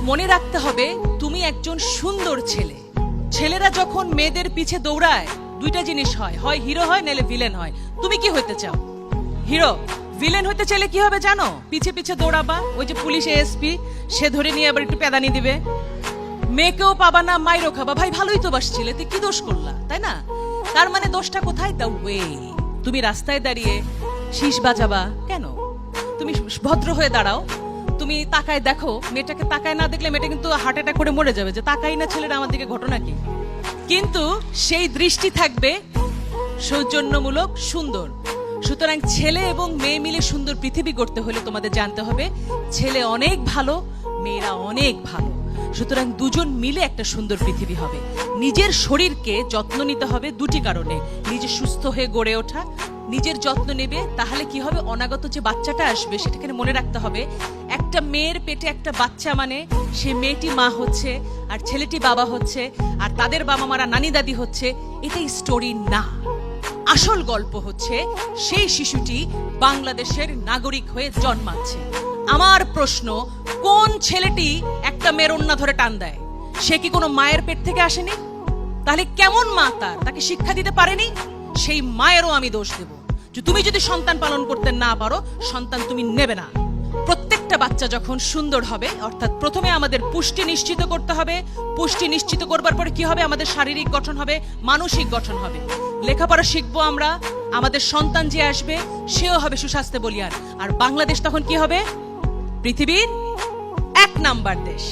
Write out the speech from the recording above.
মনে রাখতে হবে তুমি একজন সুন্দর ছেলে। ছেলেরা যখন মেয়েদের পিছে দৌড়ায় দুইটা জিনিস হয়, হয় হিরো হয় নাহলে ভিলেন হয়। তুমি কি হতে চাও? হিরো। ভিলেন হতে চাইলে কি হবে জানো? পিছে পিছে দৌড়াবা, ওই যে পুলিশ এএসপি সে ধরে নিয়ে আবার একটু পেদানি দিবে, মেয়েকেও পাবা না, মাইরও খাবা। ভাই ভালোই তো বাসছিলে, তুই কি দোষ করলা, তাই না? তার মানে দোষটা কোথায়? The way. তুমি রাস্তায় দাঁড়িয়ে শীষ বাজাবা কেন? তুমি ভদ্র হয়ে দাঁড়াও, তুমি তাকায় দেখো, মেয়েটাকে তাকায় না দেখলে মেয়েটা কিন্তু হার্ট অ্যাটাক করে মরে যাবে, যে তাকাই না ছেলেরা আমার দিকে, ঘটনা কি? কিন্তু সেই দৃষ্টি থাকবে সৌজন্যমূলক, সুন্দর। সুতরাং ছেলে এবং মেয়ে মিলে সুন্দর পৃথিবী গড়তে হলে তোমাদের জানতে হবে ছেলে অনেক ভালো, মেয়েরা অনেক ভালো। সুতরাং দুজন মিলে একটা সুন্দর পৃথিবী হবে। নিজের শরীরকে যত্ন নিতে হবে দুটি কারণে: নিজে সুস্থ হয়ে গড়ে ওঠা, নিজের যত্ন নেবে, তাহলে কি হবে, অনাগত যে বাচ্চাটা আসবে সেটাকে মনে রাখতে হবে একটা মেয়ের পেটে একটা বাচ্চা মানে সে মেয়েটি মা হচ্ছে আর ছেলেটি বাবা হচ্ছে আর তাদের বাবা মারা নানি দাদি হচ্ছে। এটাই স্টোরি না, আসল গল্প হচ্ছে সেই শিশুটি বাংলাদেশের নাগরিক হয়ে জন্মাচ্ছে। আমার প্রশ্ন, কোন ছেলেটি একটা মেয়ের ওন্না ধরে টান দেয়? সে কি কোনো মায়ের পেট থেকে আসেনি? তাহলে কেমন মা তার? তাকে শিক্ষা দিতে পারেনি? সেই মায়েরও আমি দোষ দেব যে তুমি যদি সন্তান পালন করতে না পারো, সন্তান তুমি নেবে না। প্রত্যেকটা বাচ্চা যখন সুন্দর হবে, অর্থাৎ প্রথমে আমাদের পুষ্টি নিশ্চিত করতে হবে। পুষ্টি নিশ্চিত করবার পরে কি হবে? আমাদের শারীরিক গঠন হবে, মানসিক গঠন হবে, লেখাপড়া শিখবো আমরা, আমাদের সন্তান যে আসবে সেও হবে সুস্বাস্থ্য বলিয়ান। আর বাংলাদেশ তখন কি হবে? পৃথিবীর 1 নাম্বার দেশ।